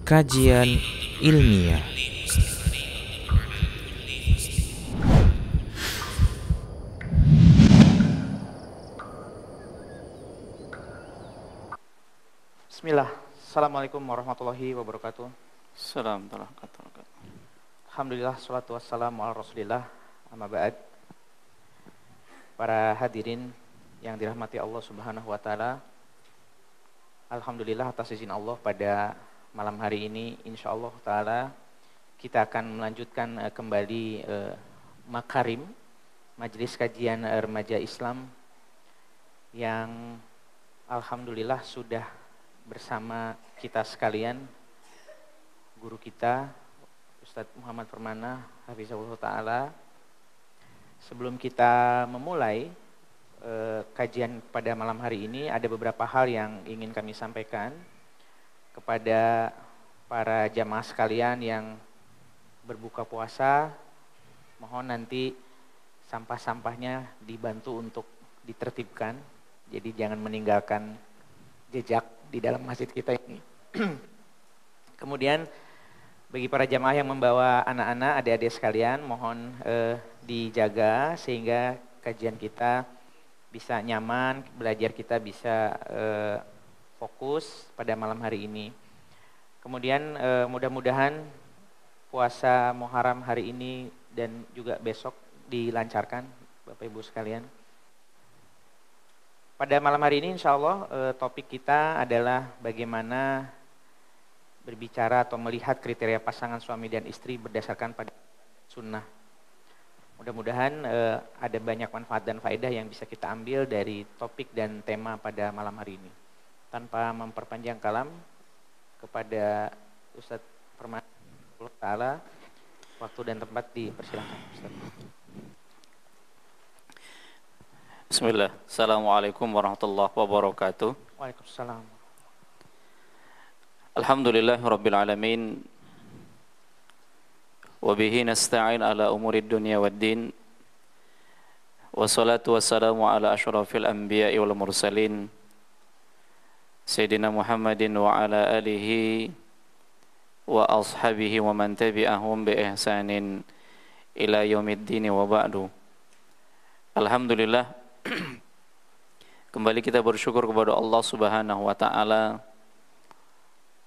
Kajian ilmiah. Bismillah. Assalamualaikum warahmatullahi wabarakatuh. Assalamualaikum warahmatullahi wabarakatuh. Alhamdulillah, salatu wassalamu ala rasulillah, amma ba'd. Para hadirin yang dirahmati Allah subhanahu wa ta'ala, alhamdulillah atas izin Allah pada malam hari ini insyaallah ta'ala kita akan melanjutkan kembali Makarim, Majelis Kajian Remaja Islam, yang alhamdulillah sudah bersama kita sekalian guru kita Ustadz Muhammad Permana hafizahullah ta'ala. Sebelum kita memulai kajian pada malam hari ini, ada beberapa hal yang ingin kami sampaikan kepada para jamaah sekalian yang berbuka puasa. Mohon nanti sampah-sampahnya dibantu untuk ditertibkan, jadi jangan meninggalkan jejak di dalam masjid kita ini. Kemudian bagi para jamaah yang membawa anak-anak, adik-adik sekalian, mohon dijaga sehingga kajian kita bisa nyaman, belajar kita bisa fokus pada malam hari ini. Kemudian mudah-mudahan puasa Muharram hari ini dan juga besok dilancarkan, Bapak Ibu sekalian. Pada malam hari ini insya Allah topik kita adalah bagaimana berbicara atau melihat kriteria pasangan suami dan istri berdasarkan pada sunnah. Mudah-mudahan ada banyak manfaat dan faedah yang bisa kita ambil dari topik dan tema pada malam hari ini. Tanpa memperpanjang kalam, kepada Ustadz Permana Ta'ala, waktu dan tempat dipersilakan Ustadz. Bismillah. Assalamualaikum warahmatullahi wabarakatuh. Waalaikumsalam. Alhamdulillahirabbil alamin. Wa bihi nasta'in ala umurid dunya waddin. Wassalatu wassalamu ala asyrafil anbiya'i wal mursalin. Sayyidina Muhammadin wa ala alihi wa ashabihi wa man tabi'ahum bi ihsanin ila yaumiddin wa ba'du. Alhamdulillah, kembali kita bersyukur kepada Allah Subhanahu wa taala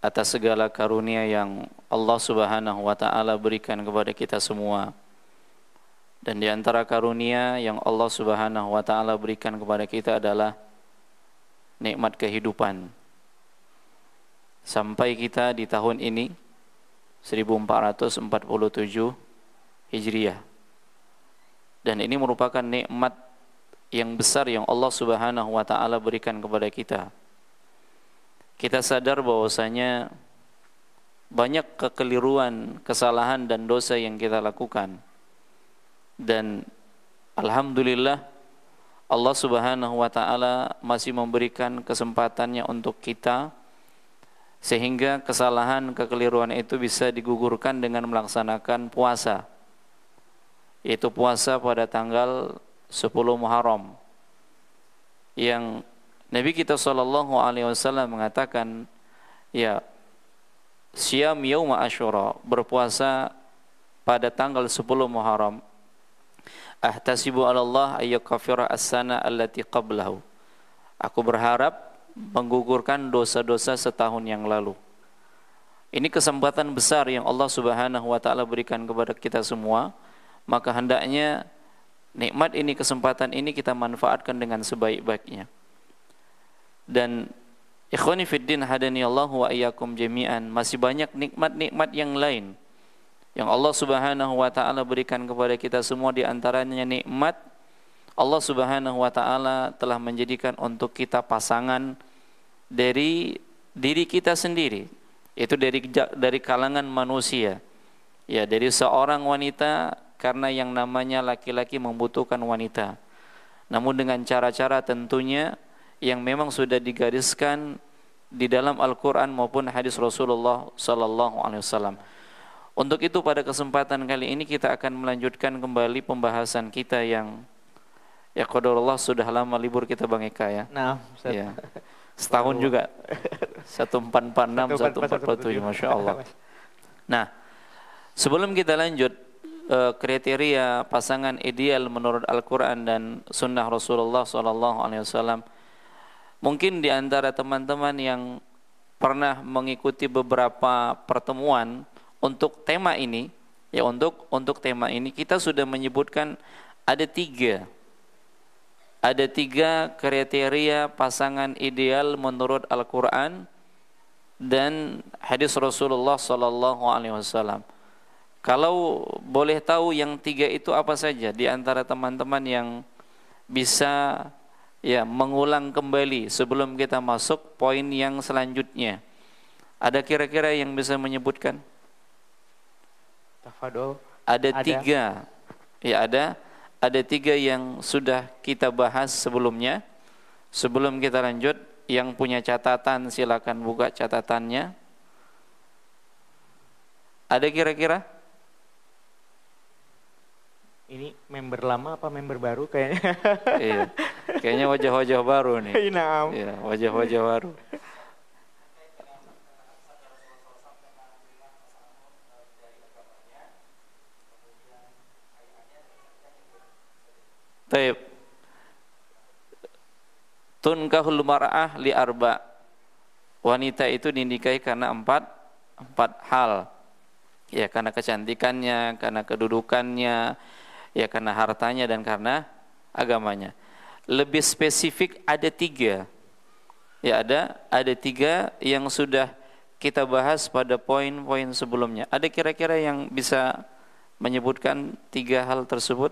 atas segala karunia yang Allah Subhanahu wa taala berikan kepada kita semua. Dan di antara karunia yang Allah Subhanahu wa taala berikan kepada kita adalah nikmat kehidupan. Sampai kita di tahun ini 1447 Hijriah. Dan ini merupakan nikmat yang besar yang Allah Subhanahu wa taala berikan kepada kita. Kita sadar bahwasanya banyak kekeliruan, kesalahan dan dosa yang kita lakukan. Dan alhamdulillah Allah Subhanahu wa taala masih memberikan kesempatannya untuk kita sehingga kesalahan, kekeliruan itu bisa digugurkan dengan melaksanakan puasa. Yaitu puasa pada tanggal 10 Muharram, yang Nabi kita SAW mengatakan, ya, Syam Yauma Asyura, berpuasa pada tanggal 10 Muharram, ahtasibu 'ala Allah ayyukaffira as-sana allati qablahu. Aku berharap menggugurkan dosa-dosa setahun yang lalu. Ini kesempatan besar yang Allah Subhanahu wa taala berikan kepada kita semua, maka hendaknya nikmat ini, kesempatan ini kita manfaatkan dengan sebaik-baiknya. Dan ikhwani fiddin hadaniyallahu wa iyyakum jami'an, masih banyak nikmat-nikmat yang lain yang Allah Subhanahu wa taala berikan kepada kita semua. Di antaranya nikmat Allah Subhanahu wa taala telah menjadikan untuk kita pasangan dari diri kita sendiri, itu dari kalangan manusia. Ya, dari seorang wanita, karena yang namanya laki-laki membutuhkan wanita. Namun dengan cara-cara tentunya yang memang sudah digariskan di dalam Al-Quran maupun hadis Rasulullah Sallallahu Alaihi Wasallam. Untuk itu pada kesempatan kali ini kita akan melanjutkan kembali pembahasan kita yang Ya qadarullah sudah lama libur kita Bang Eka ya. Nah, Ustaz. Ya. Setahun juga. 1446, 1447, Masya Allah. Nah, sebelum kita lanjut, kriteria pasangan ideal menurut Al-Quran dan Sunnah Rasulullah SAW, mungkin di antara teman-teman yang pernah mengikuti beberapa pertemuan untuk tema ini, ya untuk tema ini kita sudah menyebutkan ada tiga kriteria pasangan ideal menurut Al-Quran dan hadis Rasulullah SAW. Kalau boleh tahu yang tiga itu apa saja di antara teman-teman yang bisa ya mengulang kembali sebelum kita masuk poin yang selanjutnya. Ada kira-kira yang bisa menyebutkan? Tafadhol. Ada tiga. Ya ada tiga yang sudah kita bahas sebelumnya. Sebelum kita lanjut, yang punya catatan silakan buka catatannya. Ada kira-kira? Ini member lama apa member baru kayaknya? Iya. Kayaknya wajah-wajah baru nih. Iya, wajah-wajah baru. Taib. Tunkahul mar'ah li arba. Wanita itu dinikahi karena empat hal. Ya, karena kecantikannya, karena kedudukannya, ya karena hartanya dan karena agamanya. Lebih spesifik ada tiga. Ya ada tiga yang sudah kita bahas pada poin-poin sebelumnya. Ada kira-kira yang bisa menyebutkan tiga hal tersebut?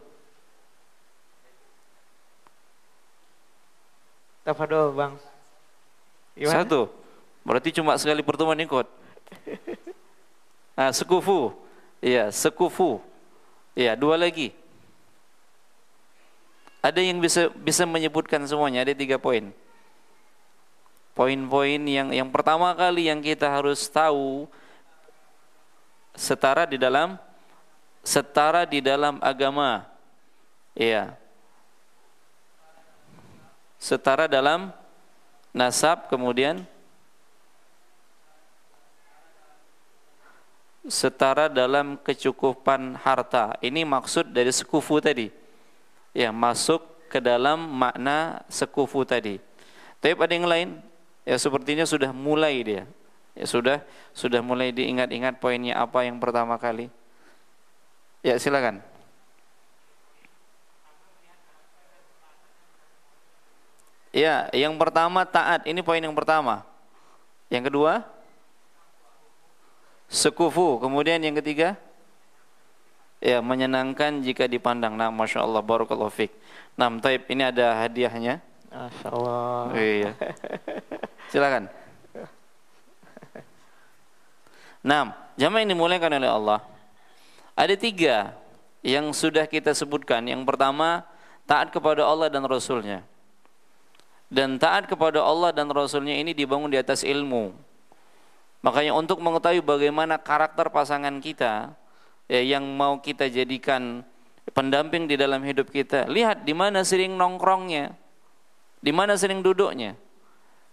Tafadhol, Bang. Gimana? Satu. Berarti cuma sekali pertemuan ikut. Nah, sekufu. Iya, sekufu. Iya, dua lagi. Ada yang bisa menyebutkan semuanya, ada 3 poin. Poin-poin yang pertama kali yang kita harus tahu setara di dalam agama. Iya. Setara dalam nasab, kemudian setara dalam kecukupan harta. Ini maksud dari sekufu tadi. Ya, masuk ke dalam makna sekufu tadi. Tapi ada yang lain? Ya, sepertinya sudah mulai dia. Ya, sudah mulai diingat-ingat poinnya apa yang pertama kali. Ya, silakan. Ya, yang pertama taat. Ini poin yang pertama. Yang kedua, sekufu. Kemudian yang ketiga, ya, menyenangkan jika dipandang. Nah, Masya Allah, barakallahu fiik. Nah, taib, ini ada hadiahnya. Masya Allah. Iya. Silakan. Nah, jamaah ini dimuliakan oleh Allah. Ada 3 yang sudah kita sebutkan. Yang pertama, taat kepada Allah dan Rasulnya. Dan taat kepada Allah dan Rasulnya ini dibangun di atas ilmu. Makanya untuk mengetahui bagaimana karakter pasangan kita, ya, yang mau kita jadikan pendamping di dalam hidup kita, lihat di mana sering nongkrongnya, di mana sering duduknya.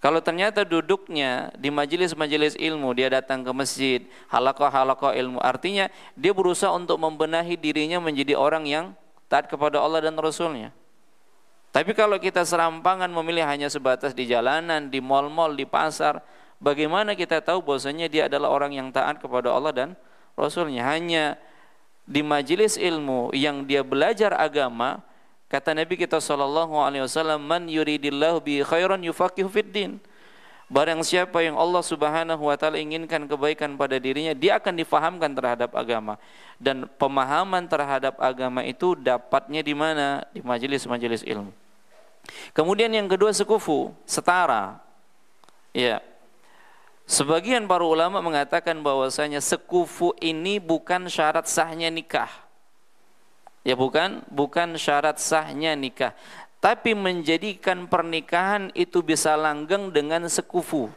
Kalau ternyata duduknya di majelis-majelis ilmu, dia datang ke masjid, halaqah-halaqah ilmu, artinya dia berusaha untuk membenahi dirinya menjadi orang yang taat kepada Allah dan Rasulnya. Tapi kalau kita serampangan memilih hanya sebatas di jalanan, di mal-mal, di pasar, bagaimana kita tahu bahwasanya dia adalah orang yang taat kepada Allah dan Rasulnya? Hanya di majelis ilmu yang dia belajar agama, kata Nabi kita SAW, man yuridillahu bi khairan yufaqihu fiddin. Barang siapa yang Allah Subhanahu wa taala inginkan kebaikan pada dirinya, dia akan difahamkan terhadap agama. Dan pemahaman terhadap agama itu dapatnya di mana? Di majelis-majelis ilmu. Kemudian yang kedua, sekufu, setara. Ya. Sebagian para ulama mengatakan bahwasanya sekufu ini bukan syarat sahnya nikah. Ya, bukan syarat sahnya nikah, tapi menjadikan pernikahan itu bisa langgeng dengan sekufu.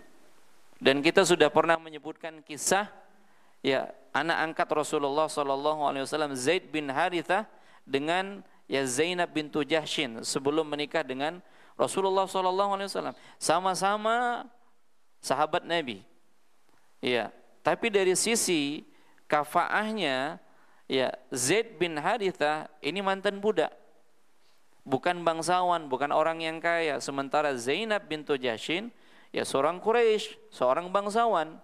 Dan kita sudah pernah menyebutkan kisah, ya, anak angkat Rasulullah SAW, Zaid bin Harithah dengan, ya, Zainab bintu Jahshin sebelum menikah dengan Rasulullah SAW. Sama-sama sahabat Nabi. Ya, tapi dari sisi kafaahnya, ya, Zaid bin Harithah ini mantan budak, bukan bangsawan, bukan orang yang kaya. Sementara Zainab bintu Jahsyin, ya, seorang Quraisy, seorang bangsawan.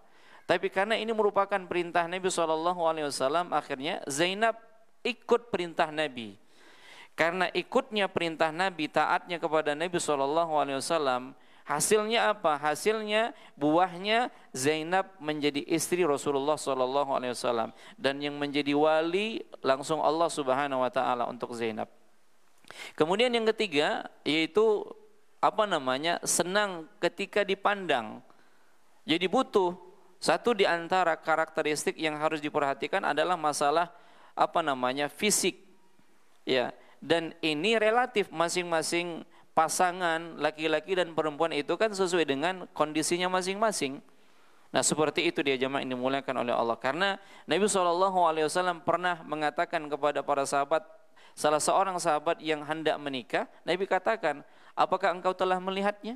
Tapi karena ini merupakan perintah Nabi SAW, akhirnya Zainab ikut perintah Nabi. Karena ikutnya perintah Nabi, taatnya kepada Nabi SAW, hasilnya apa? Hasilnya, buahnya Zainab menjadi istri Rasulullah SAW, dan yang menjadi wali langsung Allah Subhanahu Wa Taala untuk Zainab. Kemudian yang ketiga, yaitu senang ketika dipandang. Jadi butuh satu di antara karakteristik yang harus diperhatikan adalah masalah fisik, ya. Dan ini relatif, masing-masing pasangan laki-laki dan perempuan itu kan sesuai dengan kondisinya masing-masing. Nah, seperti itu dia jemaah ini dimuliakan oleh Allah. Karena Nabi SAW pernah mengatakan kepada para sahabat, salah seorang sahabat yang hendak menikah, Nabi katakan, apakah engkau telah melihatnya?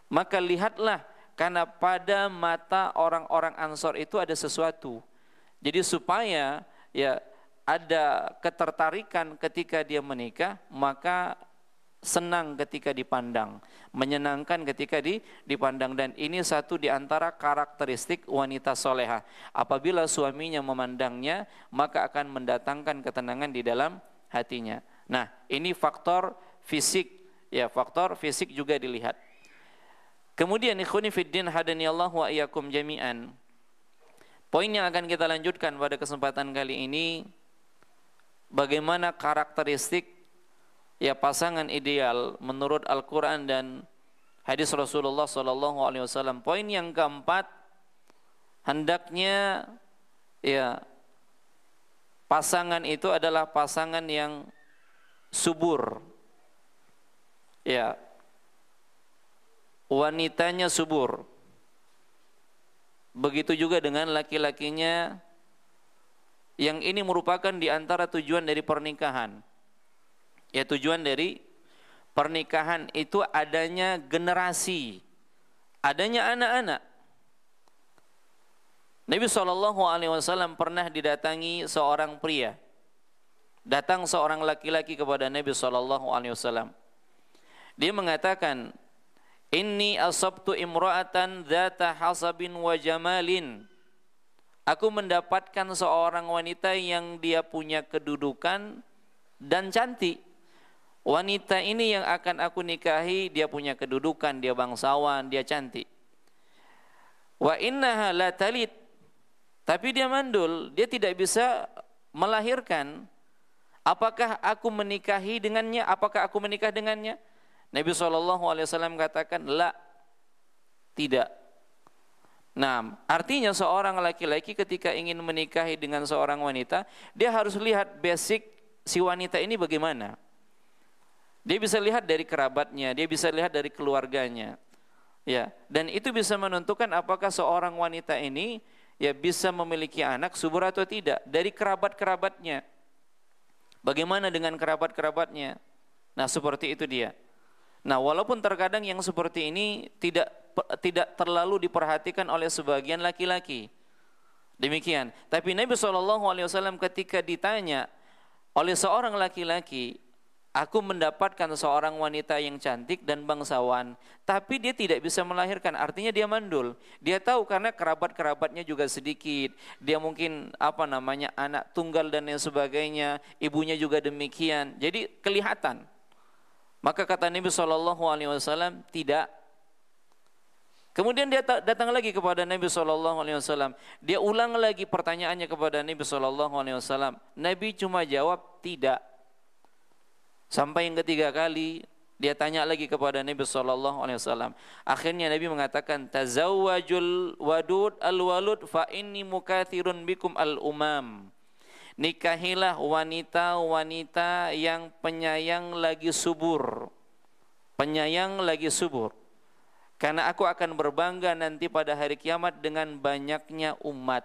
Maka lihatlah, karena pada mata orang-orang Ansor itu ada sesuatu. Jadi supaya, ya, ada ketertarikan ketika dia menikah, maka senang ketika dipandang, menyenangkan ketika dipandang. Dan ini satu di antara karakteristik wanita solehah. Apabila suaminya memandangnya, maka akan mendatangkan ketenangan di dalam hatinya. Nah, ini faktor fisik, ya, faktor fisik juga dilihat. Kemudian ikhwani fiddin hadaniyallahu wa iyyakum jami'an. Poin yang akan kita lanjutkan pada kesempatan kali ini, bagaimana karakteristik, ya, pasangan ideal menurut Al-Quran dan hadis Rasulullah SAW. Poin yang keempat, hendaknya, ya, pasangan itu adalah pasangan yang subur, ya, wanitanya subur. Begitu juga dengan laki-lakinya, yang ini merupakan di antara tujuan dari pernikahan. Ya, tujuan dari pernikahan itu adanya generasi, adanya anak-anak. Nabi SAW pernah didatangi seorang pria. Datang seorang laki-laki kepada Nabi SAW. Dia mengatakan, inni asabtu imra'atan dzata hasabin wa jamalin. Aku mendapatkan seorang wanita yang dia punya kedudukan dan cantik. Wanita ini yang akan aku nikahi, dia punya kedudukan, dia bangsawan, dia cantik. Wa innaha la talid. Tapi dia mandul, dia tidak bisa melahirkan. Apakah aku menikahi dengannya? Apakah aku menikah dengannya? Nabi SAW katakan, la, tidak. Nah, artinya seorang laki-laki ketika ingin menikahi dengan seorang wanita, dia harus lihat basic si wanita ini bagaimana. Dia bisa lihat dari kerabatnya, dia bisa lihat dari keluarganya, ya. Dan itu bisa menentukan apakah seorang wanita ini, ya, bisa memiliki anak subur atau tidak dari kerabat-kerabatnya. Bagaimana dengan kerabat-kerabatnya? Nah, seperti itu dia. Nah, walaupun terkadang yang seperti ini tidak terlalu diperhatikan oleh sebagian laki-laki. Demikian. Tapi Nabi SAW ketika ditanya oleh seorang laki-laki, aku mendapatkan seorang wanita yang cantik dan bangsawan, tapi dia tidak bisa melahirkan, artinya dia mandul. Dia tahu karena kerabat-kerabatnya juga sedikit. Dia mungkin anak tunggal dan lain sebagainya, ibunya juga demikian. Jadi kelihatan. Maka kata Nabi SAW, tidak. Kemudian dia datang lagi kepada Nabi SAW. Dia ulang lagi pertanyaannya kepada Nabi SAW. Nabi cuma jawab tidak. Sampai yang ketiga kali dia tanya lagi kepada Nabi SAW. Akhirnya Nabi mengatakan, tazawwajul wadud al-walud fa inni mukathirun bikum al-umam. Nikahilah wanita-wanita yang penyayang lagi subur. Penyayang lagi subur. Karena aku akan berbangga nanti pada hari kiamat dengan banyaknya umat.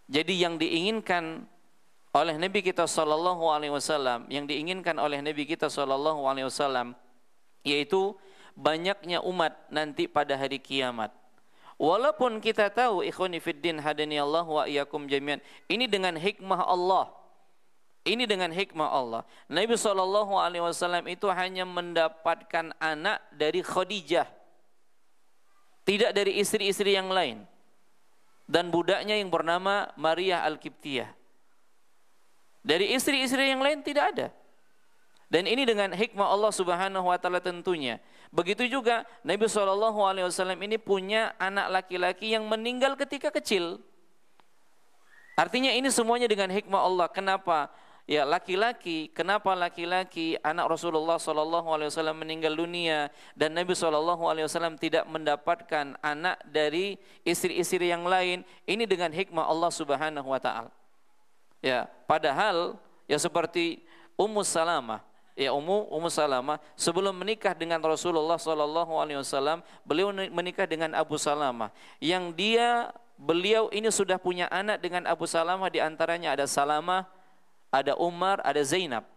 Jadi yang diinginkan oleh Nabi kita SAW, yang diinginkan oleh Nabi kita SAW, yaitu banyaknya umat nanti pada hari kiamat. Walaupun kita tahu ikhwani fiddin hadani Allah wa iyyakum jami'an, ini dengan hikmah Allah. Ini dengan hikmah Allah. Nabi SAW itu hanya mendapatkan anak dari Khadijah, tidak dari istri-istri yang lain, dan budaknya yang bernama Maria Al-Qibtiyah. Dari istri-istri yang lain tidak ada. Dan ini dengan hikmah Allah Subhanahu wa taala tentunya. Begitu juga Nabi SAW ini punya anak laki-laki yang meninggal ketika kecil. Artinya ini semuanya dengan hikmah Allah. Kenapa? Ya laki-laki, kenapa laki-laki anak Rasulullah SAW meninggal dunia dan Nabi SAW tidak mendapatkan anak dari istri-istri yang lain? Ini dengan hikmah Allah Subhanahu wa taala. Ya, padahal ya seperti Ummu Salamah. Ya Ummu Salamah sebelum menikah dengan Rasulullah SAW, beliau menikah dengan Abu Salamah. Yang beliau ini sudah punya anak dengan Abu Salamah, di antaranya ada Salamah, ada Umar, ada Zainab.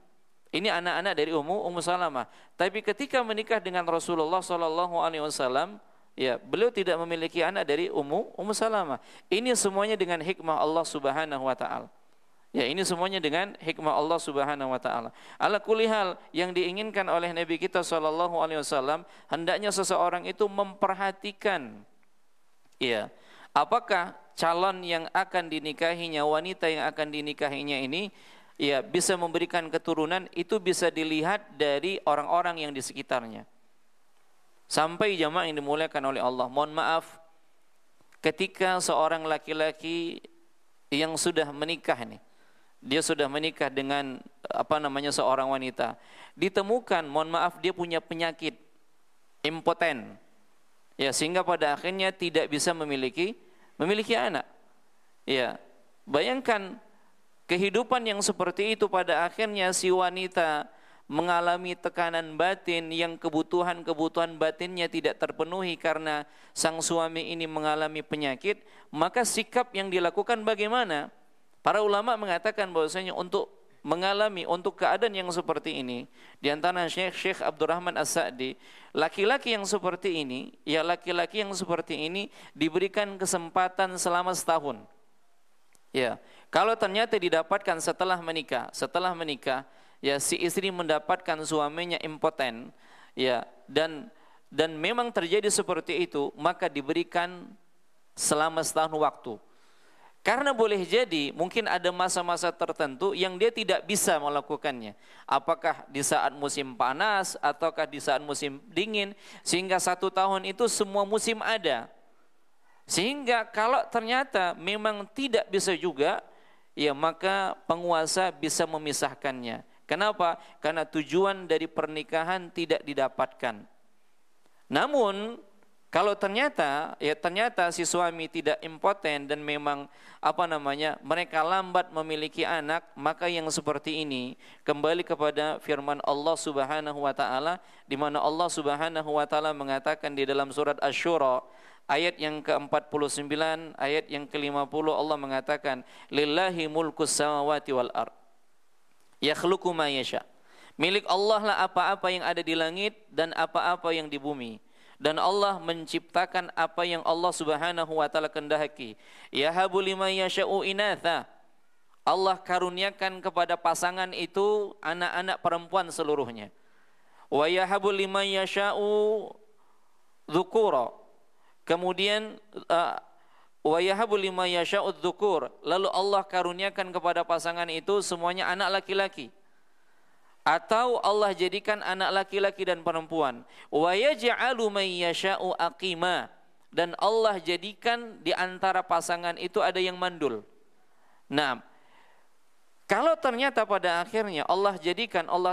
Ini anak-anak dari Ummu Salamah. Tapi ketika menikah dengan Rasulullah SAW, ya beliau tidak memiliki anak dari Ummu Salamah. Ini semuanya dengan hikmah Allah Subhanahu wa taala. Ya ini semuanya dengan hikmah Allah Subhanahu wa taala. Ala kulli hal, yang diinginkan oleh Nabi kita SAW, hendaknya seseorang itu memperhatikan ya, apakah calon yang akan dinikahinya, wanita yang akan dinikahinya ini ya bisa memberikan keturunan. Itu bisa dilihat dari orang-orang yang di sekitarnya. Sampai jamaah yang dimuliakan oleh Allah, mohon maaf, ketika seorang laki-laki yang sudah menikah nih, dia sudah menikah dengan seorang wanita, ditemukan, mohon maaf, dia punya penyakit impoten, ya sehingga pada akhirnya tidak bisa memiliki anak. Ya, bayangkan kehidupan yang seperti itu, pada akhirnya si wanita mengalami tekanan batin yang kebutuhan batinnya tidak terpenuhi karena sang suami ini mengalami penyakit. Maka sikap yang dilakukan bagaimana? Para ulama mengatakan bahwasanya untuk keadaan yang seperti ini, di antara Syekh Abdurrahman As-Sa'di, laki-laki yang seperti ini diberikan kesempatan selama setahun. Ya, kalau ternyata didapatkan setelah menikah, ya si istri mendapatkan suaminya impoten, ya dan memang terjadi seperti itu, maka diberikan selama setahun waktu. Karena boleh jadi mungkin ada masa-masa tertentu yang dia tidak bisa melakukannya. Apakah di saat musim panas ataukah di saat musim dingin, sehingga 1 tahun itu semua musim ada. Sehingga kalau ternyata memang tidak bisa juga, ya maka penguasa bisa memisahkannya. Kenapa? Karena tujuan dari pernikahan tidak didapatkan. Namun kalau ternyata si suami tidak impoten dan memang mereka lambat memiliki anak, maka yang seperti ini kembali kepada firman Allah Subhanahu wa taala, di mana Allah Subhanahu wa taala mengatakan di dalam surat Asy-Syura ayat yang ke-49, ayat yang ke-50, Allah mengatakan, lillahi mulkus samawati wal ard yakhluqu ma yasha. Milik Allah lah apa-apa yang ada di langit dan apa-apa yang di bumi. Dan Allah menciptakan apa yang Allah Subhanahu wa taala kehendaki. Yahabu liman yasha'u inatha. Allah karuniakan kepada pasangan itu anak-anak perempuan seluruhnya. Wa yahabu liman yasha'u dzukura. Kemudian wa yahabu liman yasha'u dzukur. Lalu Allah karuniakan kepada pasangan itu semuanya anak laki-laki. Atau Allah jadikan anak laki-laki dan perempuan. Wa yaj'alu man yasha'u aqima. Dan Allah jadikan di antara pasangan itu ada yang mandul. Nah, kalau ternyata pada akhirnya Allah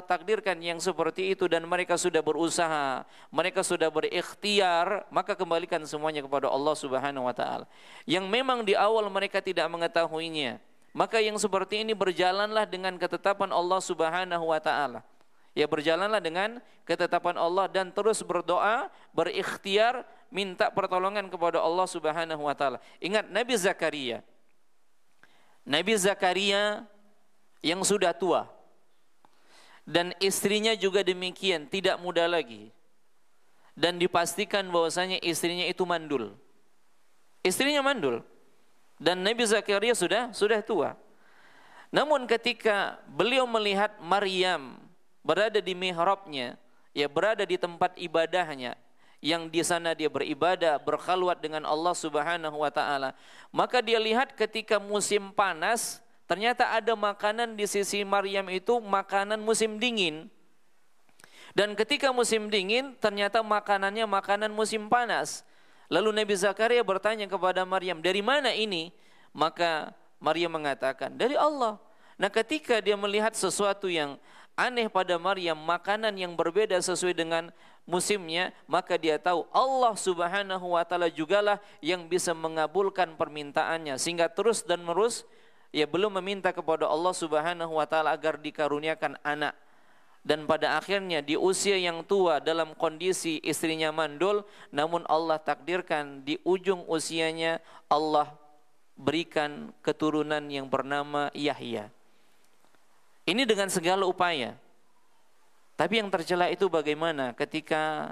takdirkan yang seperti itu dan mereka sudah berusaha, mereka sudah berikhtiar, maka kembalikan semuanya kepada Allah Subhanahu wa taala. Yang memang di awal mereka tidak mengetahuinya, maka yang seperti ini berjalanlah dengan ketetapan Allah Subhanahu wa taala. Ya, berjalanlah dengan ketetapan Allah dan terus berdoa, berikhtiar, minta pertolongan kepada Allah Subhanahu wa taala. Ingat Nabi Zakaria yang sudah tua dan istrinya juga demikian, tidak muda lagi. dan dipastikan bahwasanya istrinya itu mandul. Istrinya mandul. Dan Nabi Zakaria sudah tua. Namun ketika beliau melihat Maryam berada di mihrabnya, ya berada di tempat ibadahnya, yang di sana dia beribadah, berkhalwat dengan Allah Subhanahu wa taala, maka dia lihat ketika musim panas, ternyata ada makanan di sisi Maryam itu makanan musim dingin. Dan ketika musim dingin, ternyata makanannya makanan musim panas. Lalu Nabi Zakaria bertanya kepada Maryam, dari mana ini? Maka Maryam mengatakan, dari Allah. Nah, ketika dia melihat sesuatu yang aneh pada Maryam, makanan yang berbeda sesuai dengan musimnya, maka dia tahu Allah Subhanahu wa taala jugalah yang bisa mengabulkan permintaannya, sehingga terus dan menerus ia belum meminta kepada Allah Subhanahu wa taala agar dikaruniakan anak. Dan pada akhirnya di usia yang tua dalam kondisi istrinya mandul, namun Allah takdirkan di ujung usianya Allah berikan keturunan yang bernama Yahya. Ini dengan segala upaya. Tapi yang tercela itu bagaimana ketika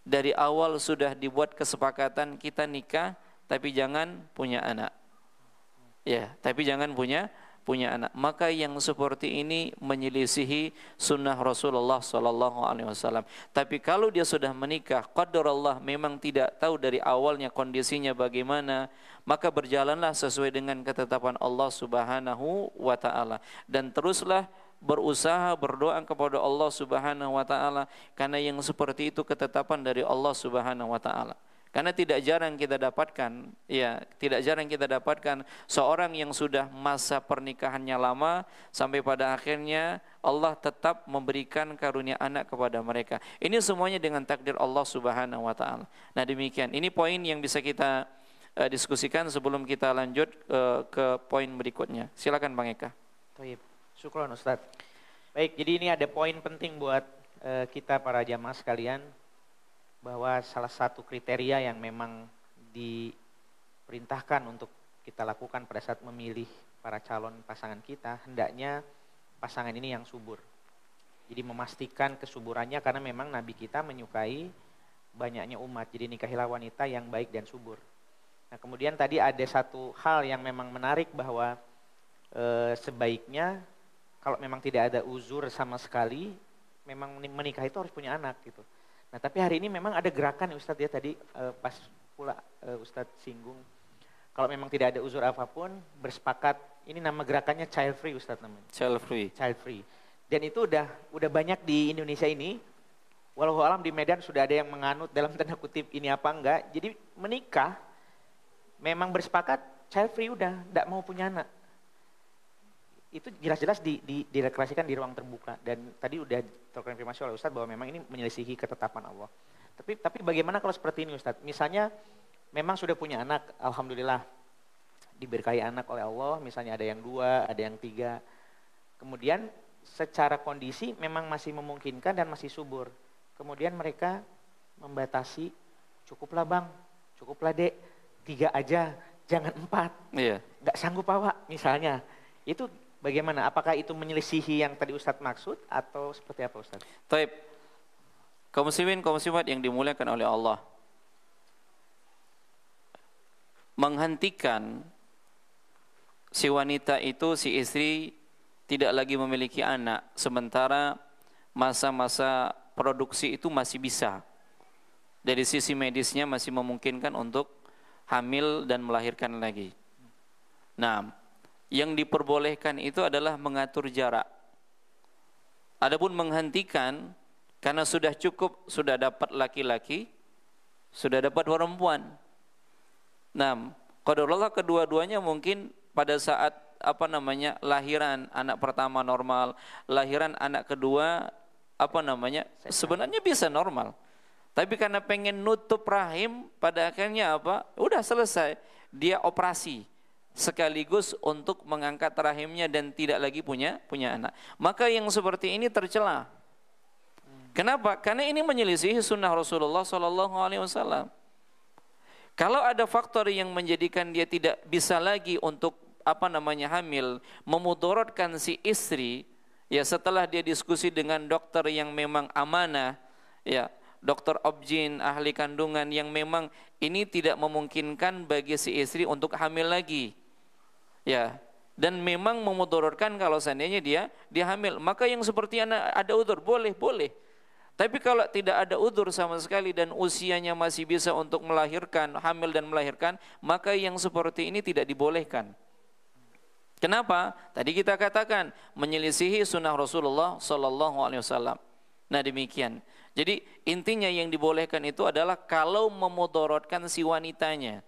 dari awal sudah dibuat kesepakatan kita nikah tapi jangan punya anak. Ya, tapi jangan punya anak. Maka yang seperti ini menyelisihi sunnah Rasulullah sallallahu alaihi wasallam. Tapi kalau dia sudah menikah, qadarullah memang tidak tahu dari awalnya kondisinya bagaimana, maka berjalanlah sesuai dengan ketetapan Allah Subhanahu wa taala dan teruslah berusaha berdoa kepada Allah Subhanahu wa taala, karena yang seperti itu ketetapan dari Allah Subhanahu wa taala. Karena tidak jarang kita dapatkan seorang yang sudah masa pernikahannya lama sampai pada akhirnya Allah tetap memberikan karunia anak kepada mereka. Ini semuanya dengan takdir Allah Subhanahu wa taala. Nah, demikian. Ini poin yang bisa kita diskusikan sebelum kita lanjut ke poin berikutnya. Silakan Bang Eka. Baik, syukron Ustaz. Baik, jadi ini ada poin penting buat kita para jamaah sekalian, bahwa salah satu kriteria yang memang diperintahkan untuk kita lakukan pada saat memilih para calon pasangan kita, hendaknya pasangan ini yang subur. Jadi memastikan kesuburannya, karena memang Nabi kita menyukai banyaknya umat. Jadi nikahilah wanita yang baik dan subur. Nah, kemudian tadi ada satu hal yang memang menarik, bahwa sebaiknya kalau memang tidak ada uzur sama sekali, memang menikah itu harus punya anak gitu. Nah, tapi hari ini memang ada gerakan Ustadz ya, tadi pas pula Ustadz singgung, kalau memang tidak ada uzur apapun, bersepakat, ini nama gerakannya child free Ustadz namanya. Child free. Dan itu udah banyak di Indonesia ini, walau alam di Medan sudah ada yang menganut dalam tanda kutip ini apa enggak. Jadi menikah, memang bersepakat child free, udah enggak mau punya anak. Itu jelas-jelas direkreasikan di ruang terbuka, dan tadi udah terkonfirmasi oleh Ustadz bahwa memang ini menyelisihi ketetapan Allah. Tapi bagaimana kalau seperti ini Ustadz? Misalnya memang sudah punya anak, alhamdulillah diberkahi anak oleh Allah, misalnya ada yang 2, ada yang 3. Kemudian secara kondisi memang masih memungkinkan dan masih subur. Kemudian mereka membatasi, cukuplah Bang, cukuplah Dek, 3 aja, jangan 4. Iya. Nggak sanggup Pak misalnya. Itu bagaimana? Apakah itu menyelisihi yang tadi Ustadz maksud atau seperti apa Ustadz? Taib. Kaum muslimin, kaum muslimat yang dimuliakan oleh Allah, menghentikan si wanita itu, si istri tidak lagi memiliki anak, sementara masa-masa produksi itu masih bisa. Dari sisi medisnya masih memungkinkan untuk hamil dan melahirkan lagi. Nah, yang diperbolehkan itu adalah mengatur jarak. Adapun menghentikan, karena sudah cukup, sudah dapat laki-laki, sudah dapat perempuan. Nah, qadarullah kedua-duanya mungkin pada saat lahiran anak pertama normal, lahiran anak kedua sebenarnya bisa normal. Tapi karena pengen nutup rahim, pada akhirnya udah selesai, dia operasi sekaligus untuk mengangkat rahimnya dan tidak lagi punya anak. Maka yang seperti ini tercela. Kenapa? Karena ini menyelisihi sunnah Rasulullah sallallahu alaihi wasallam. Kalau ada faktor yang menjadikan dia tidak bisa lagi untuk hamil, memudaratkan si istri, ya setelah dia diskusi dengan dokter yang memang amanah, ya dokter obgyn, ahli kandungan yang memang ini tidak memungkinkan bagi si istri untuk hamil lagi. Ya, dan memang memudaratkan kalau seandainya dia hamil, maka yang seperti ada udzur boleh. Tapi kalau tidak ada udzur sama sekali dan usianya masih bisa untuk melahirkan, hamil dan melahirkan, maka yang seperti ini tidak dibolehkan. Kenapa? Tadi kita katakan menyelisihi sunnah Rasulullah sallallahu alaihi wasallam. Nah, demikian. Jadi intinya yang dibolehkan itu adalah kalau memudaratkan si wanitanya.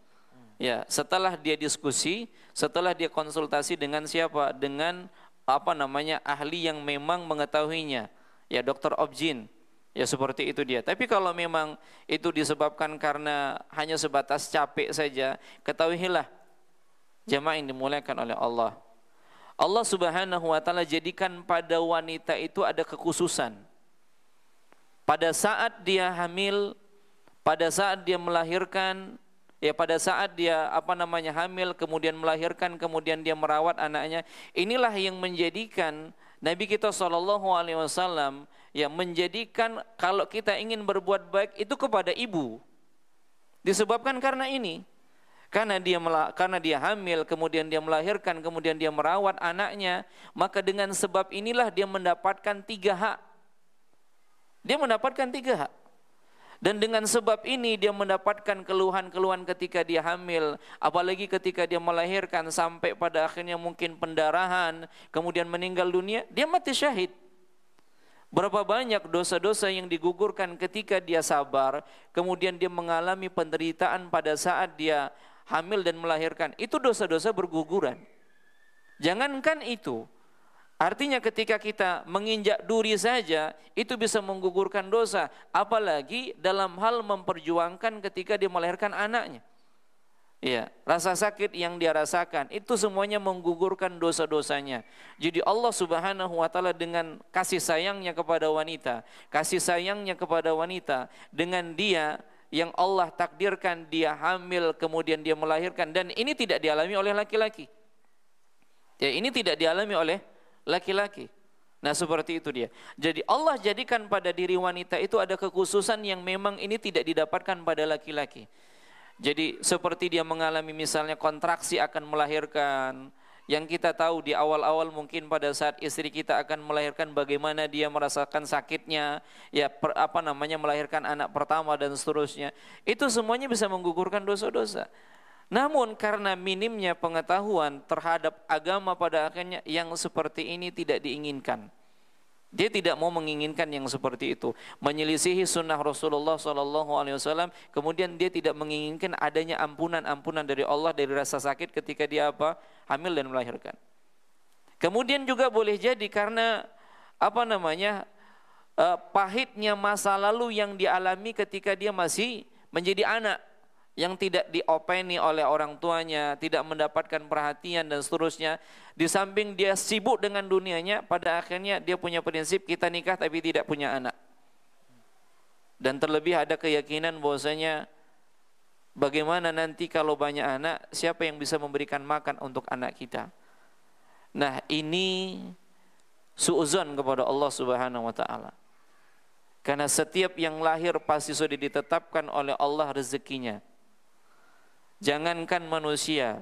Ya, setelah dia diskusi, setelah dia konsultasi dengan siapa? Dengan ahli yang memang mengetahuinya. Ya, dokter obgyn. Ya, seperti itu dia. Tapi kalau memang itu disebabkan karena hanya sebatas capek saja, ketahuilah jamaah yang dimuliakan oleh Allah. Allah Subhanahu wa taala jadikan pada wanita itu ada kekhususan. Pada saat dia hamil, pada saat dia melahirkan, ya pada saat dia hamil kemudian melahirkan, kemudian dia merawat anaknya, inilah yang menjadikan Nabi kita SAW ya menjadikan kalau kita ingin berbuat baik itu kepada ibu. Disebabkan karena ini. Karena dia hamil, kemudian dia melahirkan, kemudian dia merawat anaknya, maka dengan sebab inilah dia mendapatkan 3 hak. Dia mendapatkan 3 hak. Dan dengan sebab ini dia mendapatkan keluhan-keluhan ketika dia hamil, apalagi ketika dia melahirkan sampai pada akhirnya mungkin pendarahan, kemudian meninggal dunia, dia mati syahid. Berapa banyak dosa-dosa yang digugurkan ketika dia sabar, kemudian dia mengalami penderitaan pada saat dia hamil dan melahirkan. Itu dosa-dosa berguguran. Jangankan itu, artinya ketika kita menginjak duri saja itu bisa menggugurkan dosa, apalagi dalam hal memperjuangkan ketika dia melahirkan anaknya. Ya, rasa sakit yang dia rasakan itu semuanya menggugurkan dosa-dosanya. Jadi Allah Subhanahu wa taala dengan kasih sayangnya kepada wanita, dengan dia yang Allah takdirkan dia hamil kemudian dia melahirkan, dan ini tidak dialami oleh laki-laki. Ya, ini tidak dialami oleh laki-laki. Nah, seperti itu dia. Jadi Allah jadikan pada diri wanita itu ada kekhususan yang memang ini tidak didapatkan pada laki-laki. Jadi seperti dia mengalami misalnya kontraksi akan melahirkan, yang kita tahu di awal-awal mungkin pada saat istri kita akan melahirkan bagaimana dia merasakan sakitnya, ya melahirkan anak pertama dan seterusnya. Itu semuanya bisa menggugurkan dosa-dosa. Namun karena minimnya pengetahuan terhadap agama pada akhirnya yang seperti ini tidak diinginkan. Dia tidak mau menginginkan yang seperti itu, menyelisihi sunnah Rasulullah SAW. Kemudian dia tidak menginginkan adanya ampunan dari Allah dari rasa sakit ketika dia hamil dan melahirkan. Kemudian juga boleh jadi karena pahitnya masa lalu yang dialami ketika dia masih menjadi anak, yang tidak diopeni oleh orang tuanya, tidak mendapatkan perhatian dan seterusnya. Di samping dia sibuk dengan dunianya, pada akhirnya dia punya prinsip kita nikah tapi tidak punya anak. Dan terlebih ada keyakinan bahwasanya bagaimana nanti kalau banyak anak, siapa yang bisa memberikan makan untuk anak kita. Nah, ini suudzon kepada Allah Subhanahu wa taala. Karena setiap yang lahir pasti sudah ditetapkan oleh Allah rezekinya. Jangankan manusia,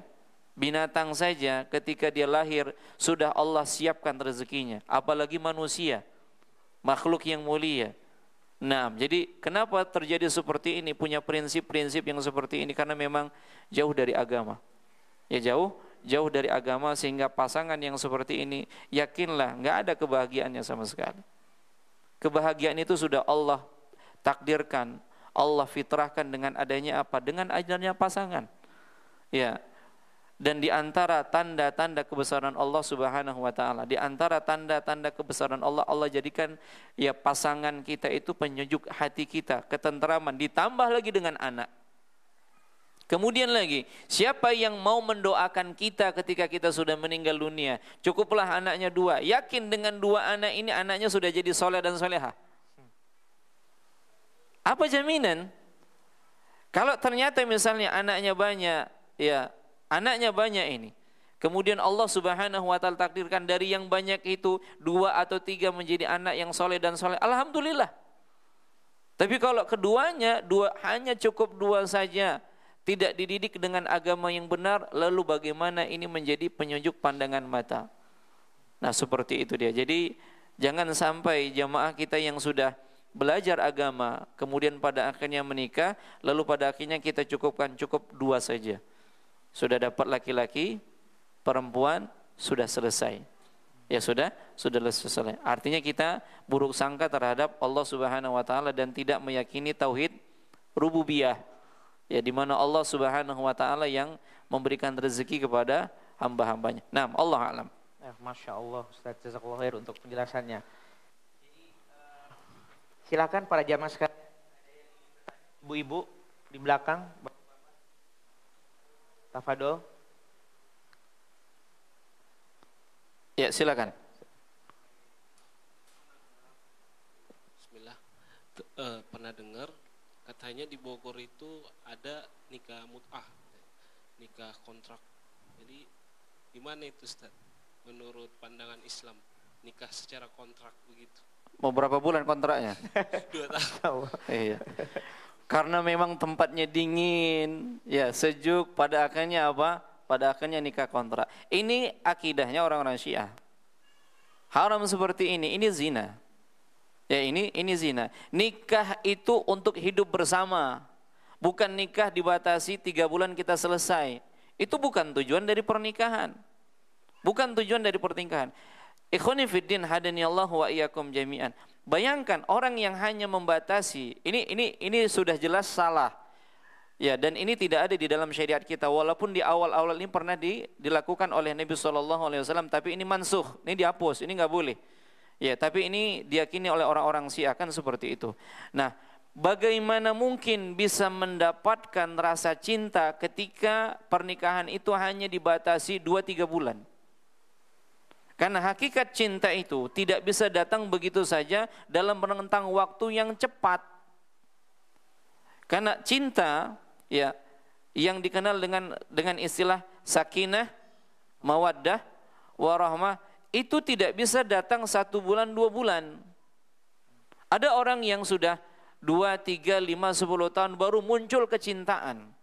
binatang saja ketika dia lahir sudah Allah siapkan rezekinya, apalagi manusia, makhluk yang mulia. Nah, jadi kenapa terjadi seperti ini, punya prinsip-prinsip yang seperti ini? Karena memang jauh dari agama. Ya, jauh dari agama, sehingga pasangan yang seperti ini yakinlah nggak ada kebahagiaannya sama sekali. Kebahagiaan itu sudah Allah takdirkan, Allah fitrahkan dengan adanya Dengan adanya pasangan. Ya. Dan di antara tanda-tanda kebesaran Allah Subhanahu wa taala, di antara tanda-tanda kebesaran Allah, Allah jadikan ya pasangan kita itu penyejuk hati kita, ketenteraman, ditambah lagi dengan anak. Kemudian lagi, siapa yang mau mendoakan kita ketika kita sudah meninggal dunia? Cukuplah anaknya 2. Yakin dengan 2 anak ini anaknya sudah jadi soleh dan soleha. Apa jaminan? Kalau ternyata misalnya anaknya banyak ini, kemudian Allah Subhanahu wa taala takdirkan dari yang banyak itu 2 atau 3 menjadi anak yang soleh dan soleh, alhamdulillah. Tapi kalau keduanya hanya cukup dua saja, tidak dididik dengan agama yang benar, lalu bagaimana ini menjadi penunjuk pandangan mata? Nah, seperti itu dia. Jadi jangan sampai jamaah kita yang sudah belajar agama kemudian pada akhirnya menikah, lalu pada akhirnya kita cukup dua saja. Sudah dapat laki-laki, perempuan, sudah selesai. Ya sudah selesai. Artinya kita buruk sangka terhadap Allah Subhanahu wa taala dan tidak meyakini tauhid rububiyah. Ya, di mana Allah Subhanahu wa taala yang memberikan rezeki kepada hamba-hambanya. Nah, Allah alam. Masya Allah, Ustaz, jazakallahu khair untuk penjelasannya. Silakan para jamaah sekalian, ibu-ibu di belakang, tafadhol. Ya, silakan. Bismillah. Pernah dengar katanya di Bogor itu ada nikah mut'ah, nikah kontrak. Jadi gimana itu, Ustaz? Menurut pandangan Islam, nikah secara kontrak begitu. Mau berapa bulan kontraknya? 2 tahun. Iya. Karena memang tempatnya dingin, ya sejuk, pada akhirnya apa? Pada akhirnya nikah kontrak. Ini akidahnya orang-orang Syiah. Haram seperti ini zina. Ya, ini zina. Nikah itu untuk hidup bersama. Bukan nikah dibatasi 3 bulan kita selesai. Itu bukan tujuan dari pernikahan. Bukan tujuan dari pernikahan. Ikhwani fiddin hadaniyallahu wa iyyakum jami'an. Bayangkan orang yang hanya membatasi, ini sudah jelas salah. Ya, dan ini tidak ada di dalam syariat kita, walaupun di awal-awal ini pernah dilakukan oleh Nabi SAW, tapi ini mansukh, ini dihapus, ini nggak boleh. Ya, tapi ini diyakini oleh orang-orang Syiah kan seperti itu. Nah, bagaimana mungkin bisa mendapatkan rasa cinta ketika pernikahan itu hanya dibatasi 2-3 bulan? Karena hakikat cinta itu tidak bisa datang begitu saja dalam rentang waktu yang cepat. Karena cinta, ya, yang dikenal dengan istilah sakinah, mawaddah, warahmah, itu tidak bisa datang 1 bulan 2 bulan. Ada orang yang sudah 2, 3, 5, 10 tahun baru muncul kecintaan.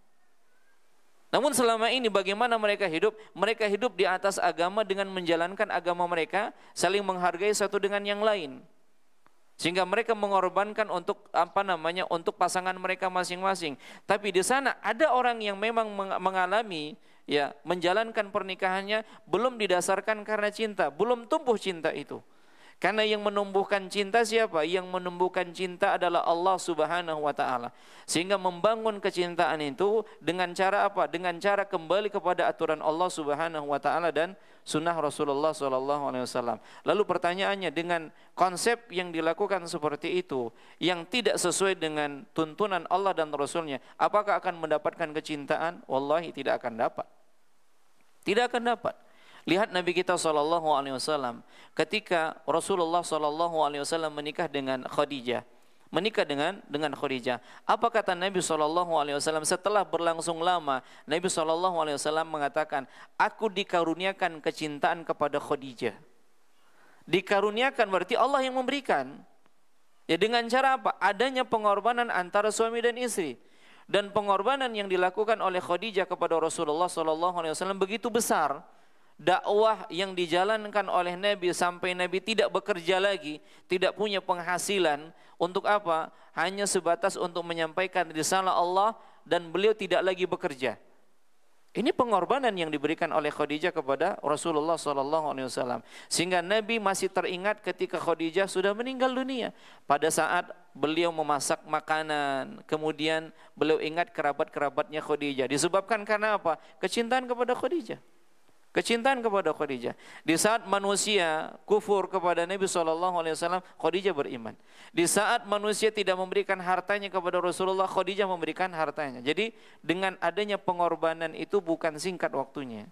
Namun selama ini bagaimana mereka hidup? Mereka hidup di atas agama dengan menjalankan agama mereka, saling menghargai satu dengan yang lain. Sehingga mereka mengorbankan untuk untuk pasangan mereka masing-masing. Tapi di sana ada orang yang memang mengalami, ya, menjalankan pernikahannya belum didasarkan karena cinta, belum tumbuh cinta itu. Karena yang menumbuhkan cinta siapa? Yang menumbuhkan cinta adalah Allah Subhanahu wa taala. Sehingga membangun kecintaan itu dengan cara apa? Dengan cara kembali kepada aturan Allah Subhanahu wa taala dan sunnah Rasulullah sallallahu alaihi wasallam. Lalu pertanyaannya, dengan konsep yang dilakukan seperti itu yang tidak sesuai dengan tuntunan Allah dan Rasulnya, apakah akan mendapatkan kecintaan? Wallahi tidak akan dapat. Tidak akan dapat. Lihat Nabi kita SAW ketika Rasulullah SAW menikah dengan Khadijah. Menikah dengan Khadijah. Apa kata Nabi SAW setelah berlangsung lama? Nabi SAW mengatakan, aku dikaruniakan kecintaan kepada Khadijah. Dikaruniakan berarti Allah yang memberikan. Ya, dengan cara apa? Adanya pengorbanan antara suami dan istri. Dan pengorbanan yang dilakukan oleh Khadijah kepada Rasulullah SAW begitu besar. Dakwah yang dijalankan oleh Nabi sampai Nabi tidak bekerja lagi, tidak punya penghasilan, untuk apa? Hanya sebatas untuk menyampaikan risalah Allah dan beliau tidak lagi bekerja. Ini pengorbanan yang diberikan oleh Khadijah kepada Rasulullah SAW. Sehingga Nabi masih teringat ketika Khadijah sudah meninggal dunia. Pada saat beliau memasak makanan, kemudian beliau ingat kerabat-kerabatnya Khadijah. Disebabkan karena apa? Kecintaan kepada Khadijah. Kecintaan kepada Khadijah. Di saat manusia kufur kepada Nabi SAW, Khadijah beriman. Di saat manusia tidak memberikan hartanya kepada Rasulullah, Khadijah memberikan hartanya. Jadi dengan adanya pengorbanan itu bukan singkat waktunya.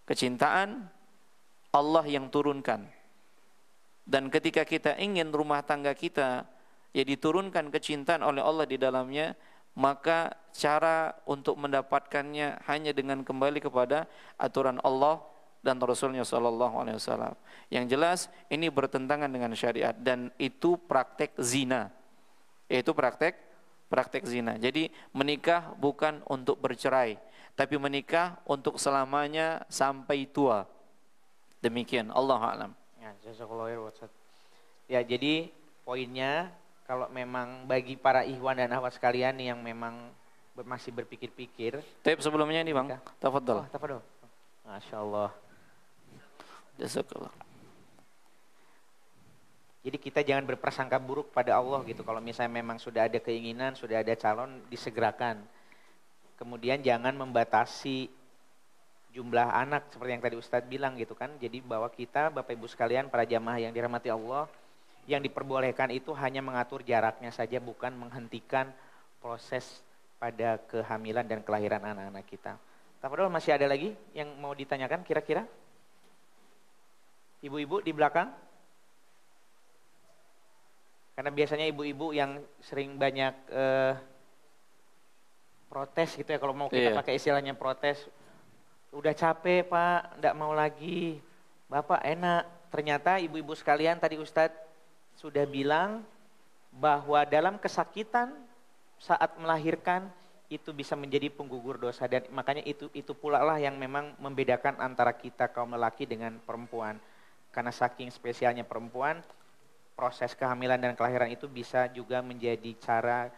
Kecintaan Allah yang turunkan. Dan ketika kita ingin rumah tangga kita ya diturunkan kecintaan oleh Allah di dalamnya, maka cara untuk mendapatkannya hanya dengan kembali kepada aturan Allah dan Rasulnya SAW. Yang jelas ini bertentangan dengan syariat dan itu praktek zina. yaitu praktek zina. Jadi menikah bukan untuk bercerai, tapi menikah untuk selamanya sampai tua. Demikian, Allahu a'lam. Ya, jazakallahu khair, Ustaz. Ya, jadi poinnya kalau memang bagi para ikhwan dan akhwat sekalian yang memang masih berpikir-pikir. Tapi sebelumnya ini Bang, tafadhol. Oh, tafadhol. Masya Allah. Jazakallah. Jadi kita jangan berprasangka buruk pada Allah gitu. Kalau misalnya memang sudah ada keinginan, sudah ada calon, disegerakan. Kemudian jangan membatasi jumlah anak seperti yang tadi Ustadz bilang gitu kan. Jadi bahwa kita, Bapak Ibu sekalian, para jamaah yang dirahmati Allah, yang diperbolehkan itu hanya mengatur jaraknya saja, bukan menghentikan proses pada kehamilan dan kelahiran anak-anak kita. Tafadhol, masih ada lagi yang mau ditanyakan kira-kira? Ibu-ibu di belakang? Karena biasanya ibu-ibu yang sering banyak protes gitu ya, kalau mau kita pakai istilahnya protes. Udah capek Pak, enggak mau lagi. Bapak enak. Ternyata ibu-ibu sekalian tadi Ustadz sudah bilang bahwa dalam kesakitan saat melahirkan itu bisa menjadi penggugur dosa, dan makanya itu pula lah yang memang membedakan antara kita kaum lelaki dengan perempuan. Karena saking spesialnya perempuan, proses kehamilan dan kelahiran itu bisa juga menjadi cara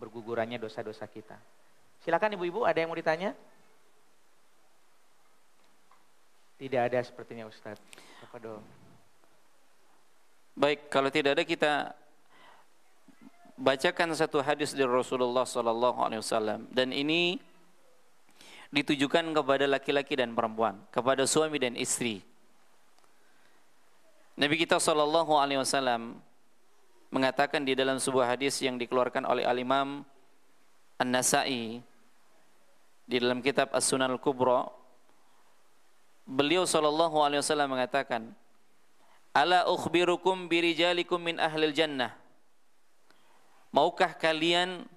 bergugurannya dosa-dosa kita. Silakan ibu-ibu, ada yang mau ditanya? Tidak ada sepertinya Ustadz. Tafadhol. Baik, kalau tidak ada kita bacakan satu hadis dari Rasulullah SAW, dan ini ditujukan kepada laki-laki dan perempuan, kepada suami dan istri. Nabi kita SAW mengatakan di dalam sebuah hadis yang dikeluarkan oleh Al-Imam An-Nasa'i di dalam kitab As-Sunan Al-Kubra, beliau SAW mengatakan, "Ala ukhbirukum birijalikum min ahlil jannah." Maukah kalian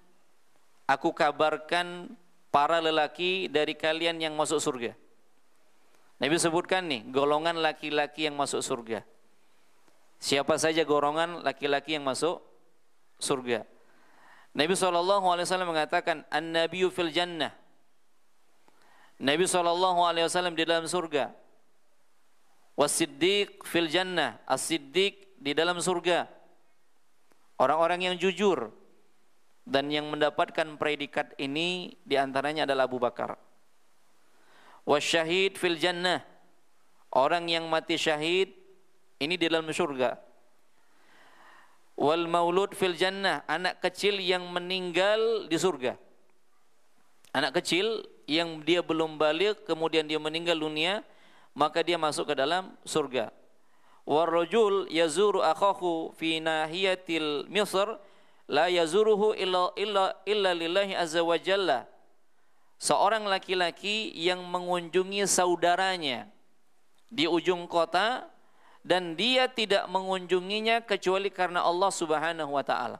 aku kabarkan para lelaki dari kalian yang masuk surga? Nabi sebutkan nih golongan laki-laki yang masuk surga. Siapa saja golongan laki-laki yang masuk surga? Nabi SAW mengatakan, "An-nabiyyu fil jannah." Nabi SAW di dalam surga. Was-siddiq fil jannah. As-siddiq di dalam surga. Orang-orang yang jujur dan yang mendapatkan predikat ini diantaranya adalah Abu Bakar. Wasyahid fil jannah. Orang yang mati syahid ini di dalam surga. Wal maulud fil jannah. Anak kecil yang meninggal di surga. Anak kecil yang dia belum balik kemudian dia meninggal dunia, maka dia masuk ke dalam surga. Warrajul yazuru akhahu fi nahiyatil Misr la yazuruhu illa lillahi azza wa jalla. Seorang laki-laki yang mengunjungi saudaranya di ujung kota dan dia tidak mengunjunginya kecuali karena Allah Subhanahu wa taala.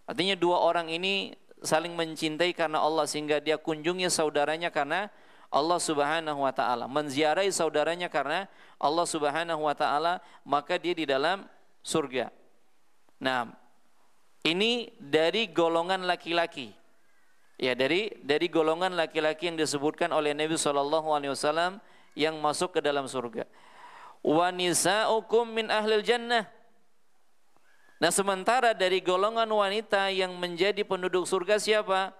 Artinya dua orang ini saling mencintai karena Allah, sehingga dia kunjungi saudaranya karena Allah Subhanahu wa taala, menziarahi saudaranya karena Allah Subhanahu wa taala, maka dia di dalam surga. Nah, ini dari golongan laki-laki. Ya, dari golongan laki-laki yang disebutkan oleh Nabi SAW yang masuk ke dalam surga. Wa nisa'ukum min ahlil jannah. Nah, sementara dari golongan wanita yang menjadi penduduk surga siapa?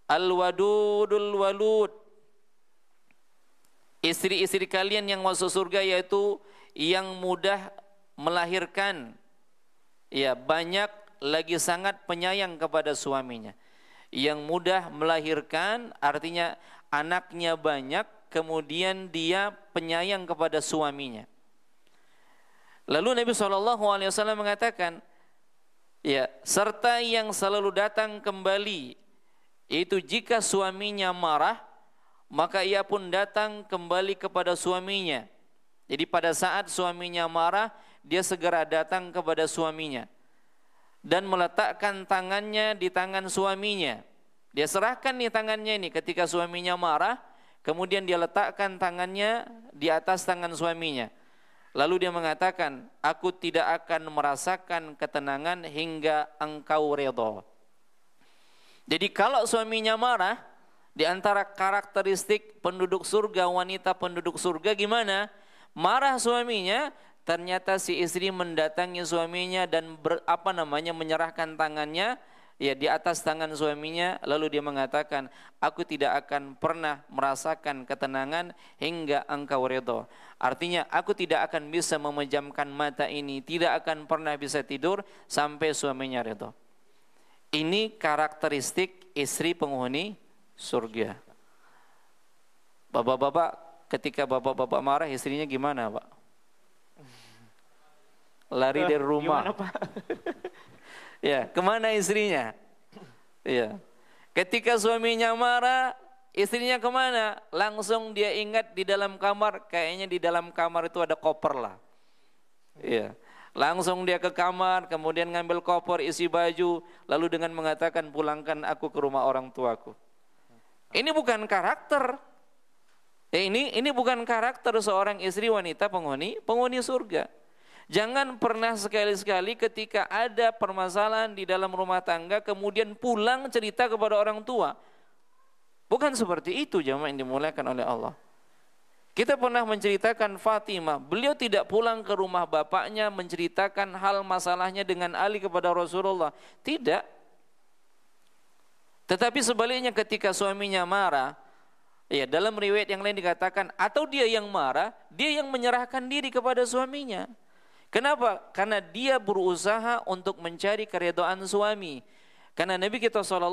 Al-wadudul walud. Istri-istri kalian yang masuk surga yaitu yang mudah melahirkan. Ya, banyak lagi sangat penyayang kepada suaminya. Yang mudah melahirkan artinya anaknya banyak, kemudian dia penyayang kepada suaminya. Lalu Nabi SAW mengatakan, ya, serta yang selalu datang kembali, itu jika suaminya marah, maka ia pun datang kembali kepada suaminya. Jadi pada saat suaminya marah, dia segera datang kepada suaminya dan meletakkan tangannya di tangan suaminya. Dia serahkan nih tangannya ini ketika suaminya marah, kemudian dia letakkan tangannya di atas tangan suaminya. Lalu dia mengatakan, aku tidak akan merasakan ketenangan hingga engkau redha. Jadi kalau suaminya marah, di antara karakteristik penduduk surga, wanita penduduk surga gimana? Marah suaminya, ternyata si istri mendatangi suaminya dan menyerahkan tangannya ya di atas tangan suaminya, lalu dia mengatakan, aku tidak akan pernah merasakan ketenangan hingga engkau redha. Artinya aku tidak akan bisa memejamkan mata ini, tidak akan pernah bisa tidur sampai suaminya redha. Ini karakteristik istri penghuni surga. Bapak-bapak, ketika bapak-bapak marah, istrinya gimana, Pak? Lari dari rumah. Gimana, Pak? Ya, kemana istrinya? Ya. Ketika suaminya marah, istrinya kemana? Langsung dia ingat di dalam kamar, kayaknya di dalam kamar itu ada koper lah. Ya. Langsung dia ke kamar, kemudian ngambil koper, isi baju, lalu dengan mengatakan, pulangkan aku ke rumah orang tuaku. Ini bukan karakter. Ini bukan karakter seorang istri wanita penghuni surga. Jangan pernah sekali-sekali ketika ada permasalahan di dalam rumah tangga kemudian pulang cerita kepada orang tua. Bukan seperti itu jamaah yang dimuliakan oleh Allah. Kita pernah menceritakan Fatimah, beliau tidak pulang ke rumah bapaknya menceritakan hal masalahnya dengan Ali kepada Rasulullah. Tidak. Tetapi sebaliknya ketika suaminya marah, ya dalam riwayat yang lain dikatakan, atau dia yang marah, dia yang menyerahkan diri kepada suaminya. Kenapa? Karena dia berusaha untuk mencari keridhaan suami. Karena Nabi kita SAW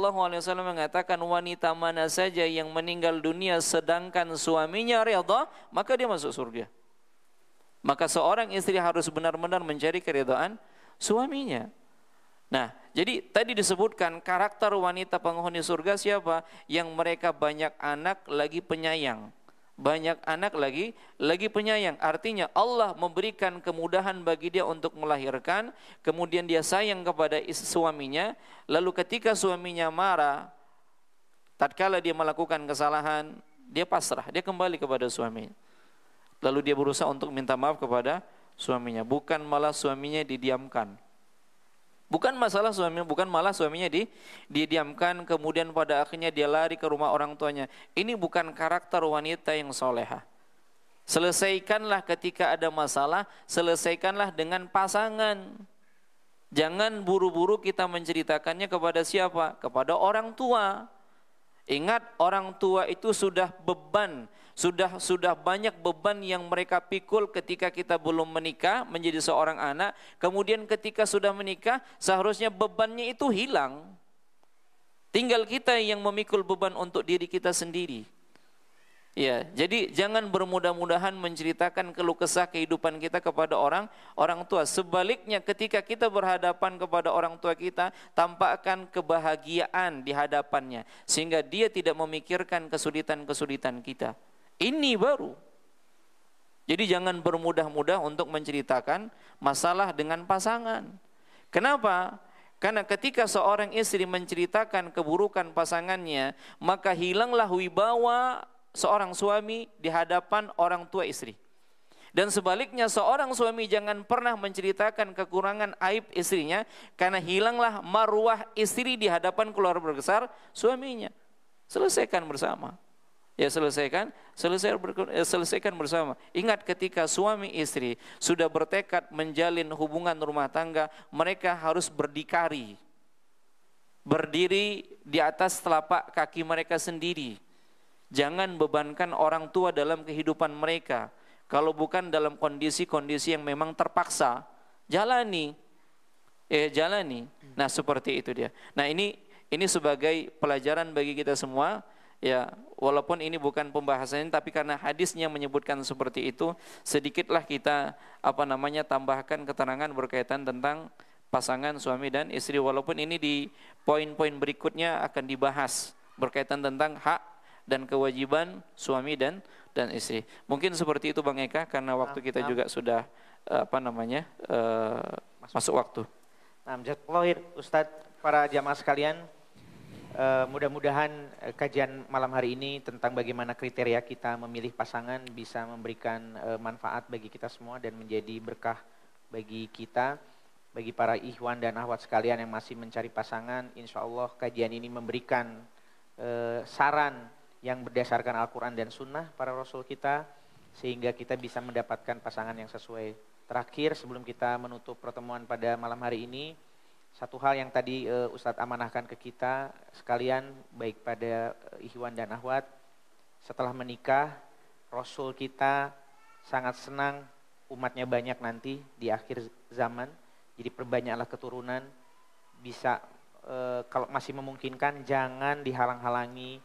mengatakan, wanita mana saja yang meninggal dunia sedangkan suaminya redha, maka dia masuk surga. Maka seorang istri harus benar-benar mencari keridhaan suaminya. Nah, jadi tadi disebutkan karakter wanita penghuni surga siapa? Yang mereka banyak anak lagi penyayang. Banyak anak lagi penyayang. Artinya Allah memberikan kemudahan bagi dia untuk melahirkan, kemudian dia sayang kepada suaminya, lalu ketika suaminya marah, tatkala dia melakukan kesalahan, dia pasrah, dia kembali kepada suaminya. Lalu dia berusaha untuk minta maaf kepada suaminya, bukan malah suaminya didiamkan. Bukan malah suaminya didiamkan, kemudian pada akhirnya dia lari ke rumah orang tuanya. Ini bukan karakter wanita yang solehah. Selesaikanlah ketika ada masalah, selesaikanlah dengan pasangan. Jangan buru-buru kita menceritakannya kepada siapa? Kepada orang tua. Ingat, orang tua itu sudah beban, sudah banyak beban yang mereka pikul ketika kita belum menikah menjadi seorang anak. Kemudian ketika sudah menikah, seharusnya bebannya itu hilang. Tinggal kita yang memikul beban untuk diri kita sendiri. Ya, jadi jangan bermudah-mudahan menceritakan keluh kesah kehidupan kita kepada orang tua. Sebaliknya ketika kita berhadapan kepada orang tua kita, tampakkan kebahagiaan di hadapannya sehingga dia tidak memikirkan kesulitan-kesulitan kita. Ini baru. Jadi jangan bermudah-mudah untuk menceritakan masalah dengan pasangan. Kenapa? Karena ketika seorang istri menceritakan keburukan pasangannya, maka hilanglah wibawa seorang suami di hadapan orang tua istri. Dan sebaliknya seorang suami jangan pernah menceritakan kekurangan aib istrinya, karena hilanglah marwah istri di hadapan keluarga besar suaminya. Selesaikan bersama. Ya selesaikan bersama. Ingat ketika suami istri sudah bertekad menjalin hubungan rumah tangga, mereka harus berdikari. Berdiri di atas telapak kaki mereka sendiri. Jangan bebankan orang tua dalam kehidupan mereka. Kalau bukan dalam kondisi-kondisi yang memang terpaksa, jalani. Nah, seperti itu dia. Nah, ini sebagai pelajaran bagi kita semua. Ya, walaupun ini bukan pembahasannya, tapi karena hadisnya menyebutkan seperti itu, sedikitlah kita tambahkan keterangan berkaitan tentang pasangan suami dan istri. Walaupun ini di poin-poin berikutnya akan dibahas berkaitan tentang hak dan kewajiban suami dan istri. Mungkin seperti itu Bang Eka, karena waktu kita juga sudah masuk waktu. Nah, jazakallahu khair Ustadz, para jamaah sekalian, Mudah-mudahan kajian malam hari ini tentang bagaimana kriteria kita memilih pasangan bisa memberikan manfaat bagi kita semua dan menjadi berkah bagi kita, bagi para ikhwan dan akhwat sekalian yang masih mencari pasangan. Insya Allah kajian ini memberikan saran yang berdasarkan Al-Quran dan Sunnah para Rasul kita, sehingga kita bisa mendapatkan pasangan yang sesuai. Terakhir sebelum kita menutup pertemuan pada malam hari ini, satu hal yang tadi Ustadz amanahkan ke kita sekalian, baik pada ikhwan dan akhwat, setelah menikah Rasul kita sangat senang umatnya banyak nanti di akhir zaman. Jadi perbanyaklah keturunan, bisa kalau masih memungkinkan jangan dihalang-halangi,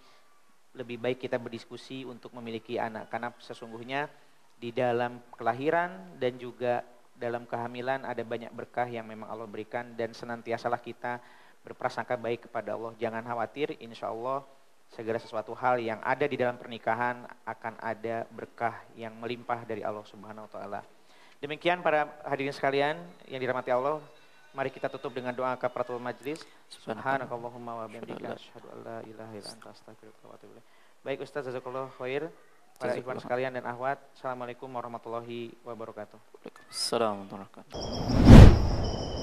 lebih baik kita berdiskusi untuk memiliki anak, karena sesungguhnya di dalam kelahiran dan juga dalam kehamilan ada banyak berkah yang memang Allah berikan, dan senantiasalah kita berprasangka baik kepada Allah. Jangan khawatir, insya Allah segala sesuatu hal yang ada di dalam pernikahan akan ada berkah yang melimpah dari Allah Subhanahu wa taala. Demikian para hadirin sekalian yang dirahmati Allah, mari kita tutup dengan doa kafaratul majlis. Subhanakallahumma wa bihamdika asyhadu an la ilaha illa anta astaghfiruka wa atubu ilaik. Baik Ustaz, jazakallahu khair. Para ikhwan sekalian dan akhwat, assalamualaikum warahmatullahi wabarakatuh. Waalaikumsalam warahmatullahi wabarakatuh.